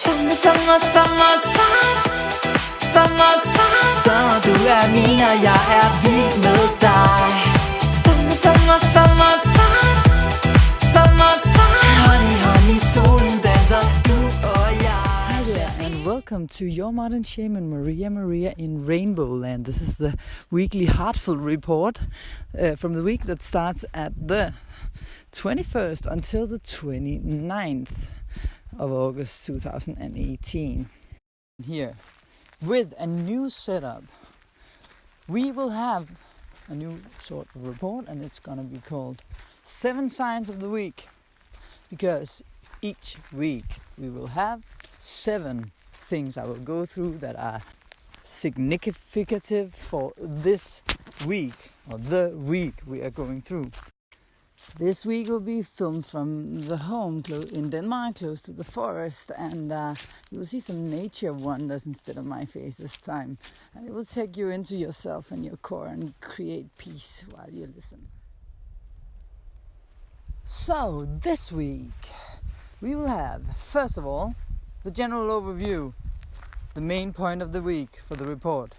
Summertime, summertime. Så du min og jeg vild med dig. Summertime, summertime. Honey, solen danser, du og jeg. Hi there and welcome to your modern shaman Maria in RainbowLand. This is the weekly heartful report from the week that starts at the 21st until the 29th of August 2018. Here with a new setup. We will have a new sort of report, and it's gonna be called 7 Signs of the Week, because each week we will have 7 things I will go through that are significant for this week, or the week we are going through. This week will be filmed from the home in Denmark, close to the forest, and you will see some nature wonders instead of my face this time. And it will take you into yourself and your core and create peace while you listen. So, this week we will have, first of all, the general overview, the main point of the week for the report.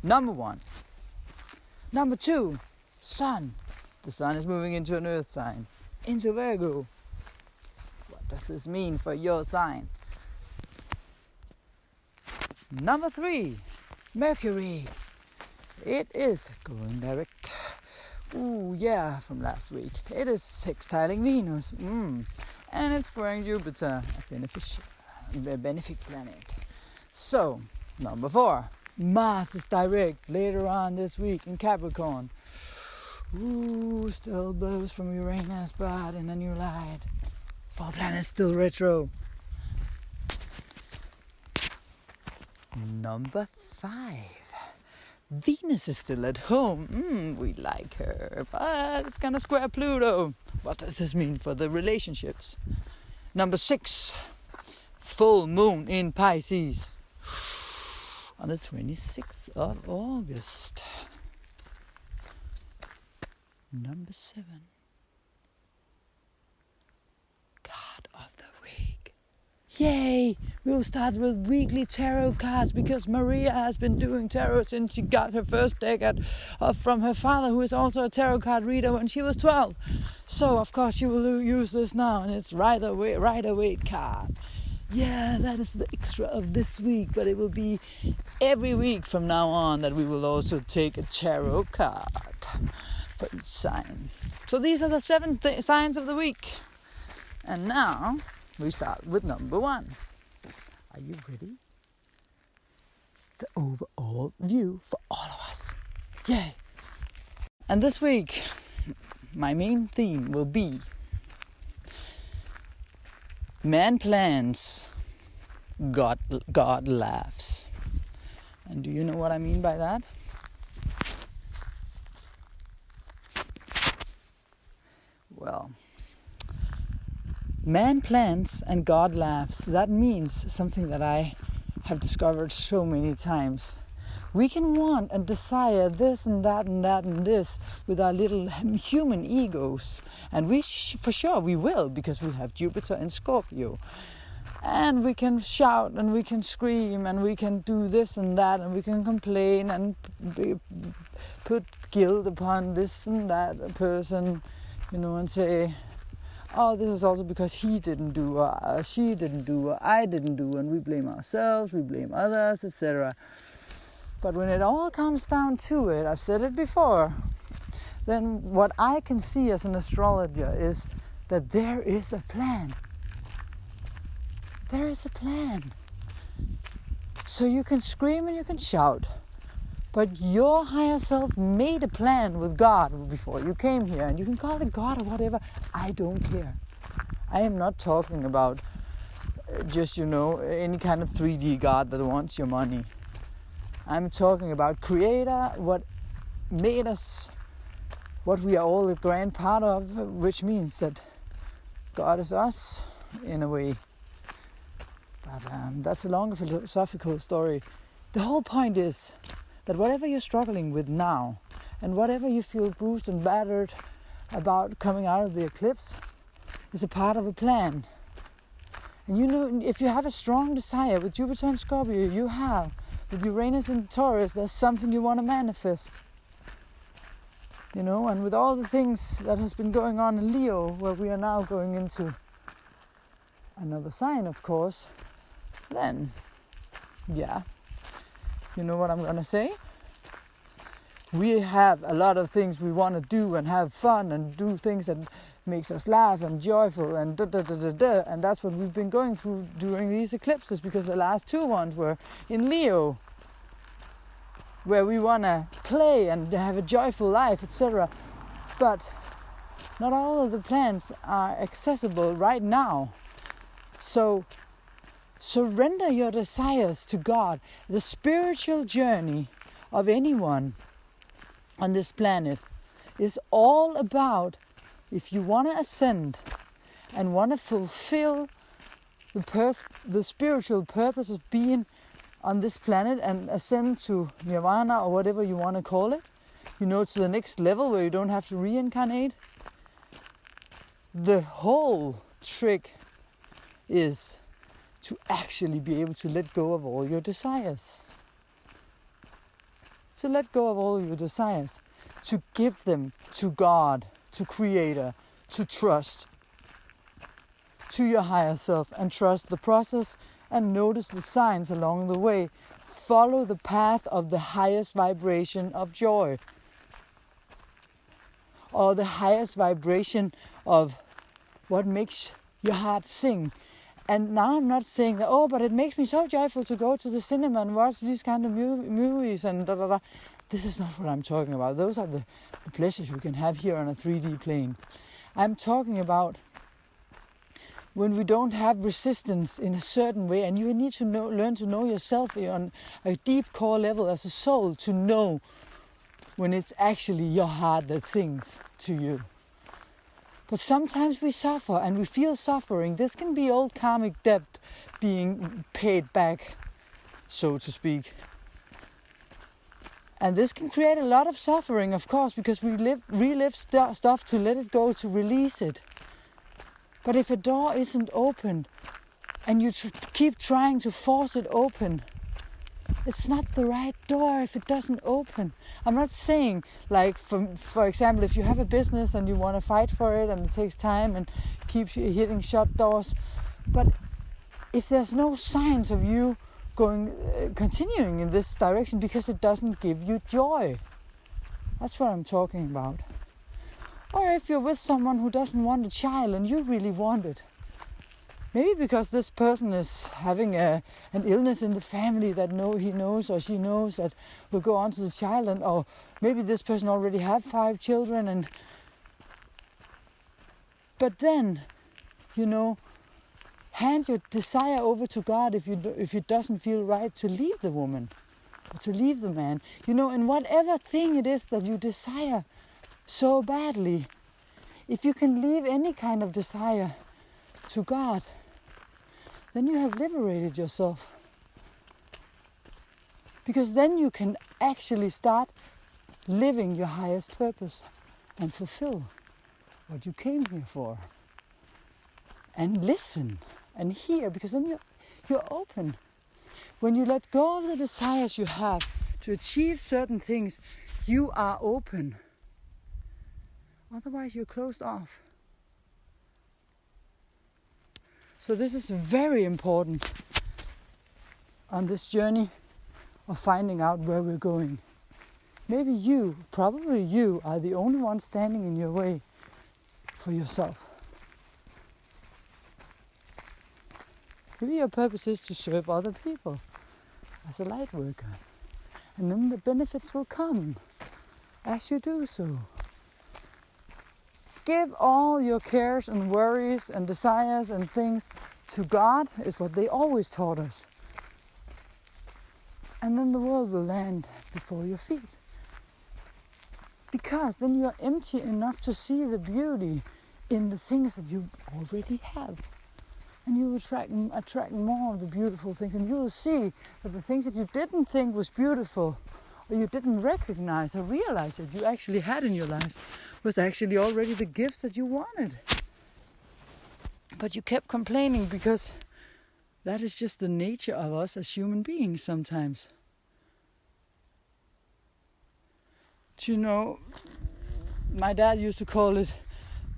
Number 1. Number 2, Sun. The sun is moving into an earth sign, into Virgo. What does this mean for your sign? Number 3, Mercury. It is going direct. Ooh, yeah, from last week. It is sextiling Venus. And it's squaring Jupiter, a benefic planet. So, number 4, Mars is direct later on this week in Capricorn. Ooh, still blows from Uranus, but in a new light. 4 planets still retro. Number 5. Venus is still at home. We like her, but it's gonna square Pluto. What does this mean for the relationships? Number 6. Full moon in Pisces on the 26th of August. Number 7. Card of the week. Yay! We will start with weekly tarot cards, because Maria has been doing tarot since she got her first deck from her father, who is also a tarot card reader, when she was 12. So of course she will use this now, and it's Rider-Waite card. Yeah, that is the extra of this week, but it will be every week from now on that we will also take a tarot card for each sign. So these are the 7 signs of the week. And now we start with number 1. Are you ready? The overall view for all of us. Yay! And this week, my main theme will be man plans, God laughs. And do you know what I mean by that? Well, man plans and God laughs. That means something that I have discovered so many times. We can want and desire this and that and that and this with our little human egos. And for sure we will, because we have Jupiter in Scorpio. And we can shout and we can scream and we can do this and that, and we can complain and put guilt upon this and that person, and say, oh, this is also because he didn't do, or she didn't do, or I didn't do, and we blame ourselves, we blame others, etc. But when it all comes down to it, I've said it before, then what I can see as an astrologer is that there is a plan. There is a plan. So you can scream and you can shout, but your higher self made a plan with God before you came here, and you can call it God or whatever. I don't care. I am not talking about just, any kind of 3D God that wants your money. I'm talking about Creator, what made us, what we are all a grand part of, which means that God is us, in a way. But that's a longer philosophical story. The whole point is that whatever you're struggling with now, and whatever you feel bruised and battered about coming out of the eclipse, is a part of a plan. And you know, if you have a strong desire with Jupiter and Scorpio, you have with Uranus and Taurus, there's something you want to manifest. You know, and with all the things that has been going on in Leo, where we are now going into another sign, of course, then, yeah, you know what I'm going to say? We have a lot of things we want to do and have fun and do things that makes us laugh and joyful and and that's what we've been going through during these eclipses, because the last two ones were in Leo, where we want to play and have a joyful life, etc. But not all of the plans are accessible right now. So surrender your desires to God. The spiritual journey of anyone on this planet is all about, if you want to ascend and want to fulfill the spiritual purpose of being on this planet and ascend to nirvana or whatever you want to call it, you know, to the next level where you don't have to reincarnate. The whole trick is to actually be able to let go of all your desires. To let go of all your desires. To give them to God, to Creator, to trust, to your higher self, and trust the process and notice the signs along the way. Follow the path of the highest vibration of joy, or the highest vibration of what makes your heart sing. And now I'm not saying that, oh, but it makes me so joyful to go to the cinema and watch these kind of movies and da da da. This is not what I'm talking about. Those are the pleasures you can have here on a 3D plane. I'm talking about when we don't have resistance in a certain way, and you need to learn to know yourself on a deep core level as a soul, to know when it's actually your heart that sings to you. But sometimes we suffer and we feel suffering. This can be old karmic debt being paid back, so to speak. And this can create a lot of suffering, of course, because we relive stuff to let it go, to release it. But if a door isn't open and you keep trying to force it open, it's not the right door if it doesn't open. I'm not saying, like, for example, if you have a business and you want to fight for it and it takes time and keep hitting shut doors, but if there's no signs of you continuing in this direction because it doesn't give you joy, that's what I'm talking about. Or if you're with someone who doesn't want a child and you really want it, maybe because this person is having an illness in the family that he knows or she knows that will go on to the child, or maybe this person already had 5 children, but then, you know, hand your desire over to God if it doesn't feel right to leave the woman or to leave the man. You know, in whatever thing it is that you desire so badly, if you can leave any kind of desire to God, then you have liberated yourself. Because then you can actually start living your highest purpose and fulfill what you came here for. And listen and hear, because then you're open. When you let go of the desires you have to achieve certain things, you are open. Otherwise you're closed off. So this is very important on this journey of finding out where we're going. Maybe probably you are the only one standing in your way for yourself. Maybe your purpose is to serve other people as a light worker. And then the benefits will come as you do so. Give all your cares and worries and desires and things to God, is what they always taught us. And then the world will land before your feet. Because then you're empty enough to see the beauty in the things that you already have. And you attract more of the beautiful things. And you will see that the things that you didn't think was beautiful, or you didn't recognize or realize that you actually had in your life, was actually already the gifts that you wanted. But you kept complaining because That is just the nature of us as human beings sometimes. Do you know, my dad used to call it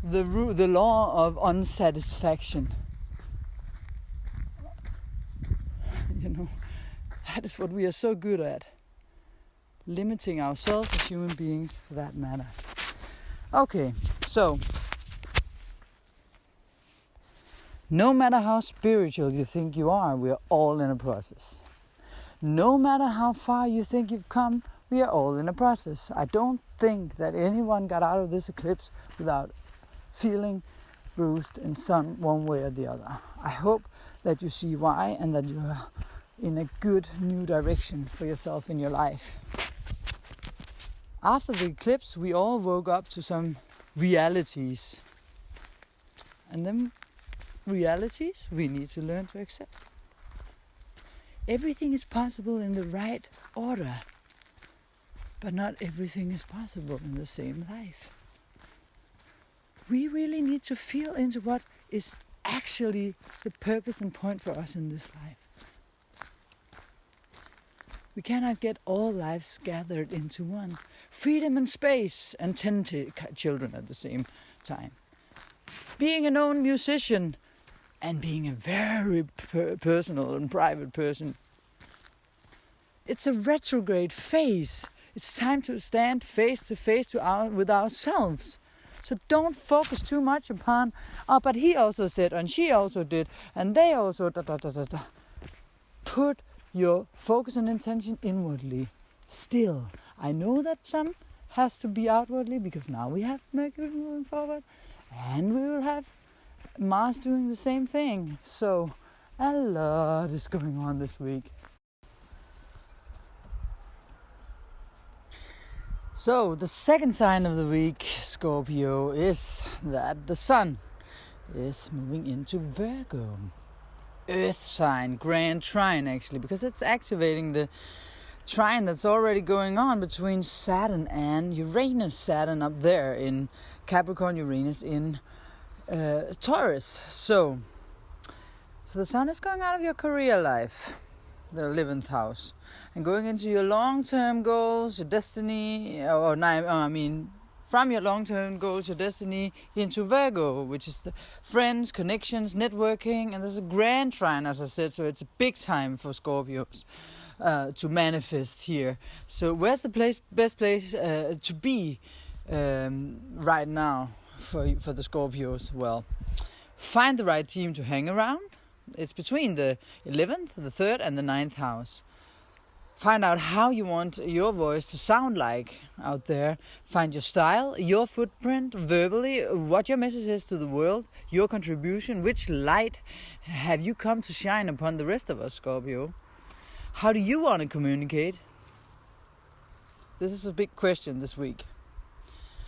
the law of unsatisfaction. You know, that is what we are so good at. Limiting ourselves as human beings for that matter. Okay, so no matter how spiritual you think you are, we are all in a process. No matter how far you think you've come, we are all in a process. I don't think that anyone got out of this eclipse without feeling bruised in some one way or the other. I hope that you see why and that you are in a good new direction for yourself in your life. After the eclipse, we all woke up to some realities. And them realities we need to learn to accept. Everything is possible in the right order, but not everything is possible in the same life. We really need to feel into what is actually the purpose and point for us in this life. We cannot get all lives gathered into one. Freedom and space and 10 children at the same time. Being a known musician and being a very personal and private person. It's a retrograde phase. It's time to stand face to face with ourselves. So don't focus too much upon, but he also said, and she also did, and they also da. Put your focus and intention inwardly. Still, I know that some has to be outwardly because now we have Mercury moving forward, and we will have Mars doing the same thing. So a lot is going on this week. So the second sign of the week, Scorpio, is that the sun is moving into Virgo. Earth sign, grand trine actually, because it's activating the trine that's already going on between Saturn and Uranus. Saturn up there in Capricorn, Uranus in Taurus. So the sun is going out of your career life, the 11th house, and going into your long-term goals, your destiny, from your long-term goals, your destiny, into Virgo, which is the friends, connections, networking, and there's a grand trine, as I said, so it's a big time for Scorpios to manifest here. So where's the best place to be right now for the Scorpios? Well, find the right team to hang around. It's between the 11th, the 3rd, and the 9th house. Find out how you want your voice to sound like out there. Find your style, your footprint, verbally, what your message is to the world, your contribution, which light have you come to shine upon the rest of us, Scorpio? How do you want to communicate? This is a big question this week.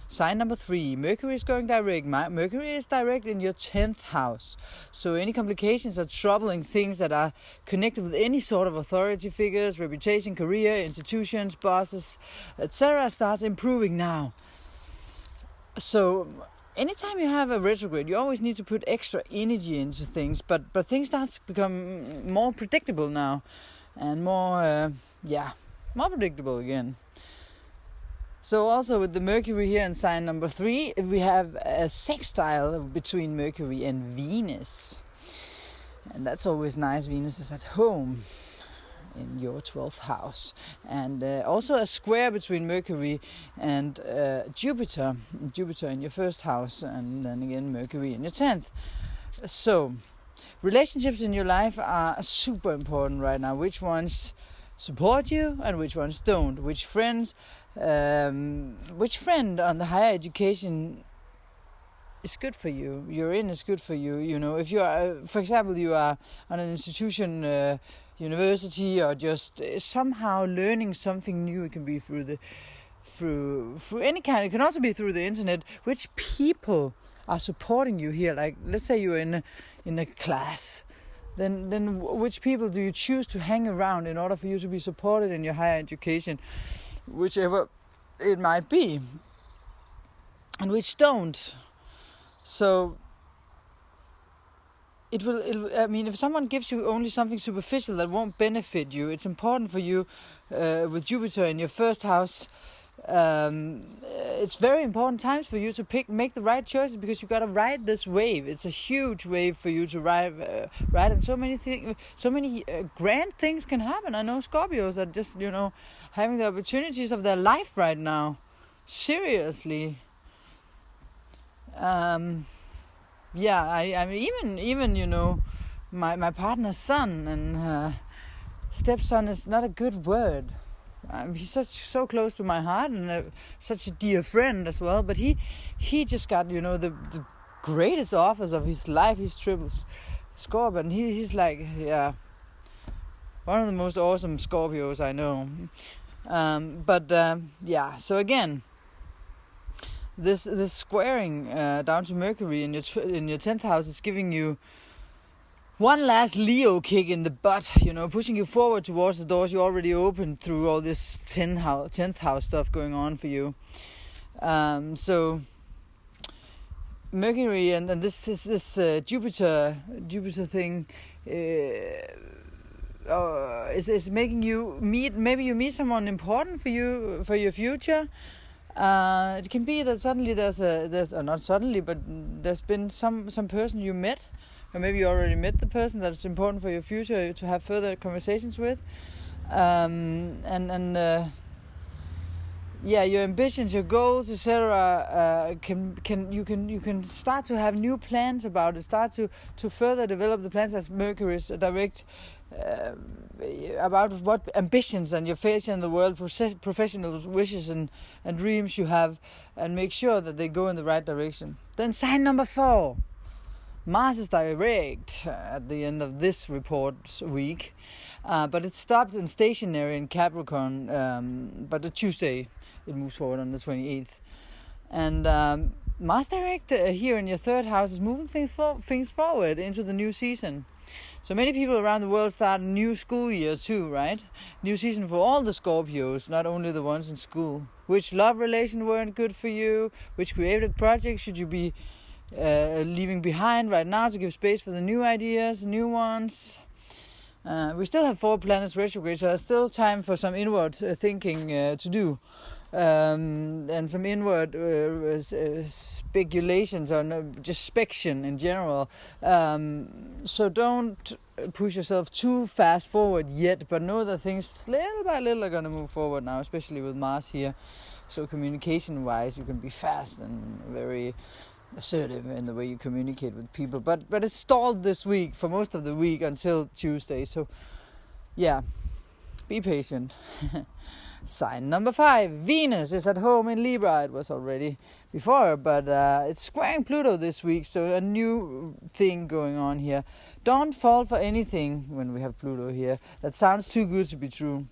Sign number 3, Mercury is going direct. Mercury is direct in your 10th house. So any complications or troubling things that are connected with any sort of authority figures, reputation, career, institutions, bosses, etc. starts improving now. So anytime you have a retrograde, you always need to put extra energy into things, but things start to become more predictable now and more predictable again. So also with the Mercury here in sign number 3, we have a sextile between Mercury and Venus. And that's always nice. Venus is at home in your 12th house. And also a square between Mercury and Jupiter. Jupiter in your 1st house, and then again Mercury in your 10th. So relationships in your life are super important right now. Which ones support you and which ones don't? Which friend on the higher education is good for you? You're in is good for you. You know, if you are, for example, you are on an institution, university, or just somehow learning something new. It can be through any kind. It can also be through the internet. Which people are supporting you here? Like, let's say you're in a class. Then which people do you choose to hang around in order for you to be supported in your higher education, whichever it might be, and which don't? So I mean, if someone gives you only something superficial that won't benefit you, it's important for you with Jupiter in your first house. It's very important times for you to make the right choices, because you got to ride this wave. It's a huge wave for you to ride, and so many grand things can happen. I know Scorpios are just having the opportunities of their life right now. Seriously. I mean, even my partner's son and stepson is not a good word. He's so close to my heart, and such a dear friend as well. But he just got the greatest offers of his life. He's triple Scorp, and he's like one of the most awesome Scorpios I know. So again, this squaring down to Mercury in your 10th house is giving you one last Leo kick in the butt, pushing you forward towards the doors you already opened through all this 10th house stuff going on for you. So Mercury and this Jupiter thing is making you meet someone important for you for your future. It can be that suddenly there's not suddenly, but there's been some person you met, or maybe you already met the person that's important for your future to have further conversations with, your ambitions, your goals, etc. You can start to have new plans about it. Start to further develop the plans as Mercury is direct about what ambitions and your face in the world, professional wishes and dreams you have, and make sure that they go in the right direction. Then sign number 4. Mars is direct at the end of this report week, but it stopped in stationary in Capricorn, but on Tuesday it moves forward on the 28th. And Mars direct here in your 3rd house is moving things forward into the new season. So many people around the world start a new school year too, right? New season for all the Scorpios, not only the ones in school. Which love relation weren't good for you? Which creative projects should you be leaving behind right now to give space for the new ideas, new ones? We still have 4 planets retrograde, so there's still time for some inward thinking to do. And some inward speculations on just spection in general. So don't push yourself too fast forward yet, but know that things little by little are going to move forward now, especially with Mars here. So communication-wise, you can be fast and very assertive in the way you communicate with people. But it's stalled this week, for most of the week until Tuesday. So, be patient. Sign number 5, Venus is at home in Libra. It was already before, but it's squaring Pluto this week, so a new thing going on here. Don't fall for anything when we have Pluto here that sounds too good to be true.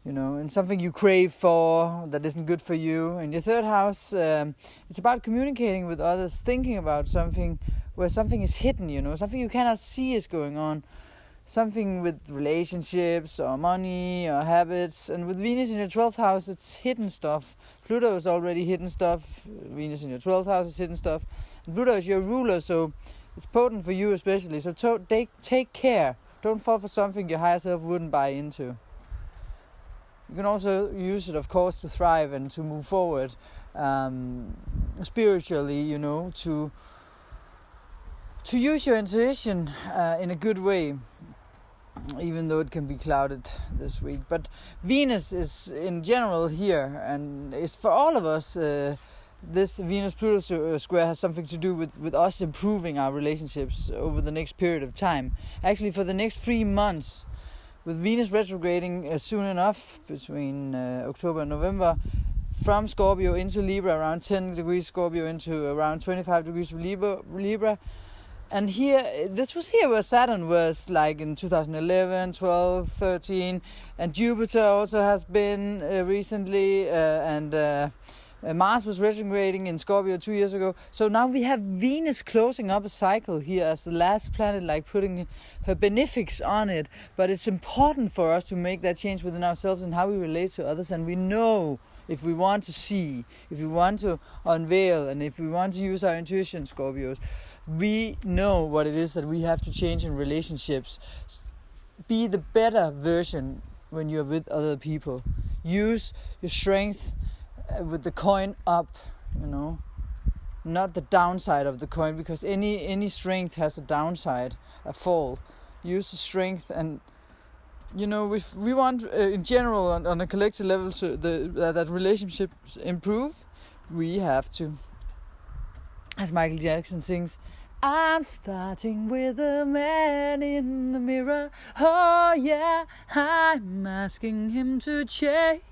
And something you crave for that isn't good for you. In your 3rd house, it's about communicating with others, thinking about something where something is hidden, something you cannot see is going on. Something with relationships or money or habits. And with Venus in your 12th house, it's hidden stuff. Pluto is already hidden stuff. Venus in your 12th house is hidden stuff. And Pluto is your ruler, so it's potent for you especially. So take care. Don't fall for something your higher self wouldn't buy into. You can also use it, of course, to thrive and to move forward spiritually, to use your intuition in a good way, even though it can be clouded this week. But Venus is in general here, and it's for all of us. This Venus-Pluto square has something to do with us improving our relationships over the next period of time. Actually, for the next 3 months, with Venus retrograding soon enough, between October and November, from Scorpio into Libra, around 10 degrees Scorpio into around 25 degrees Libra. And this was here where Saturn was like in 2011, 12, 13. And Jupiter also has been recently. Mars was retrograding in Scorpio 2 years ago. So now we have Venus closing up a cycle here as the last planet, like putting her benefics on it. But it's important for us to make that change within ourselves and how we relate to others. And we know if we want to see, if we want to unveil, and if we want to use our intuition, Scorpios, we know what it is that we have to change in relationships. Be the better version when you're with other people. Use your strength with the coin up, not the downside of the coin, because any strength has a downside, a fall. Use the strength, and if we want in general on a collective level that relationships improve, we have to, as Michael Jackson sings, I'm starting with a man in the mirror. Oh yeah, I'm asking him to change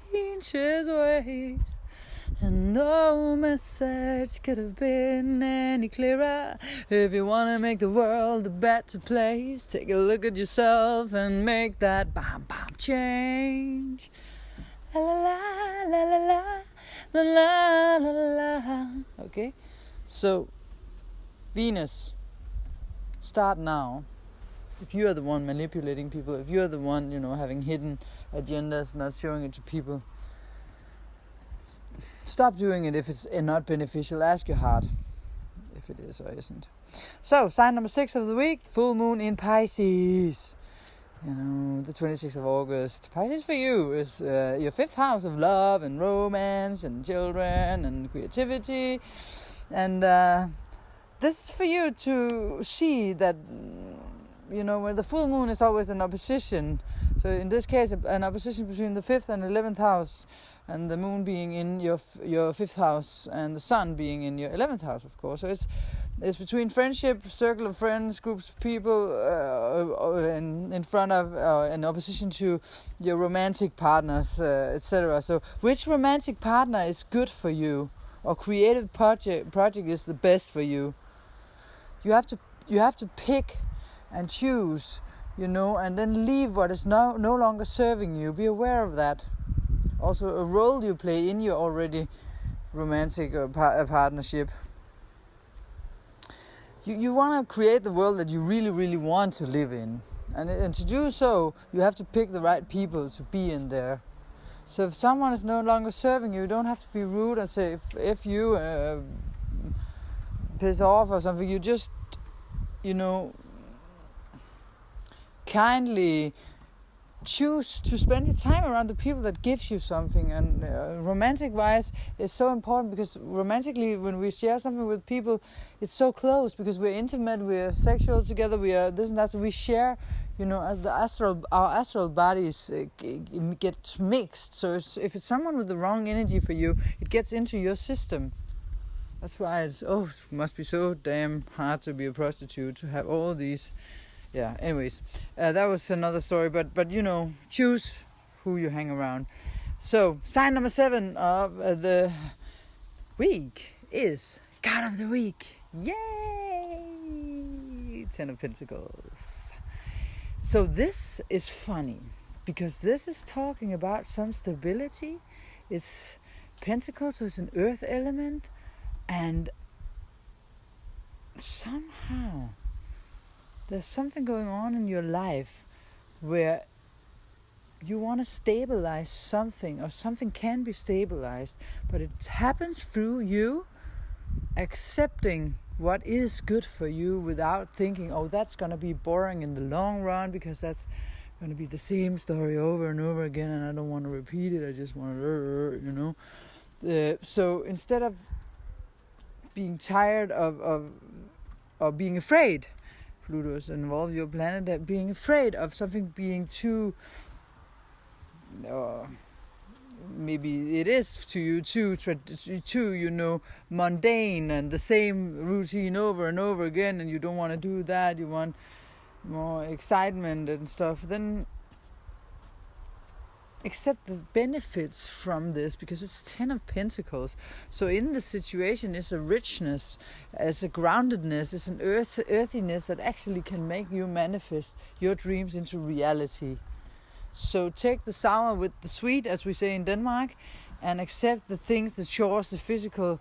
his ways. And no message could have been any clearer. If you want to make the world a better place, take a look at yourself and make that bam bam change. La la la la la la la la la. Okay, so Venus, start now. If you are the one manipulating people, if you are the one, having hidden agendas, not showing it to people, stop doing it if it's not beneficial. Ask your heart if it is or isn't. So, sign number 6 of the week, full moon in Pisces. The 26th of August. Pisces for you is your 5th house of love and romance and children and creativity. And this is for you to see that, when the full moon is always an opposition. So in this case, an opposition between the 5th and 11th house, and the moon being in your 5th house and the sun being in your 11th house, of course. So it's between friendship, circle of friends, groups of people, in front of, in opposition to your romantic partners, etc. So which romantic partner is good for you, or creative project is the best for you? You have to pick and choose, and then leave what is no longer serving you. Be aware of that. Also, a role you play in your already romantic partnership. You want to create the world that you really, really want to live in. And to do so, you have to pick the right people to be in there. So if someone is no longer serving you, you don't have to be rude and say, if you piss off or something. You just, kindly choose to spend your time around the people that gives you something. And romantic wise, it's so important, because romantically, when we share something with people, it's so close, because we're intimate, we're sexual together, we are this and that. So we share, as our astral bodies get mixed. So if it's someone with the wrong energy for you, it gets into your system. That's why it must be so damn hard to be a prostitute, to have all these. Yeah, anyways, that was another story, but choose who you hang around. So, sign number 7 of the week is God of the Week. Yay! 10 of Pentacles. So this is funny, because this is talking about some stability. It's Pentacles, so it's an earth element, and somehow there's something going on in your life where you want to stabilize something, or something can be stabilized, but it happens through you accepting what is good for you without thinking, that's going to be boring in the long run, because that's going to be the same story over and over again, and I don't want to repeat it. I just want to, so instead of being tired of being afraid, Pluto is involved, your planet, that being afraid of something being too, maybe it is to you too, mundane and the same routine over and over again, and you don't want to do that, you want more excitement and stuff, then accept the benefits from this, because it's 10 of Pentacles. So in the situation is a richness, as a groundedness, is an earthiness that actually can make you manifest your dreams into reality. So take the sour with the sweet, as we say in Denmark, and accept the things, the chores, the physical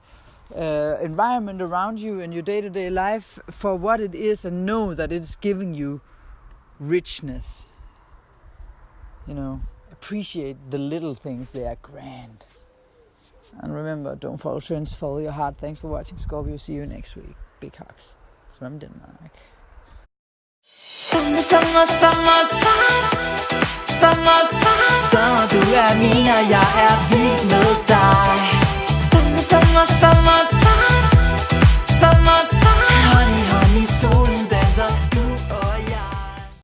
environment around you in your day-to-day life for what it is, and know that it's giving you richness. Appreciate the little things, they are grand. And remember, don't follow trends, follow your heart. Thanks for watching, Scorpio. See you next week. Big hugs. from Denmark. Summertime, summertime. Så du er min, og jeg er din.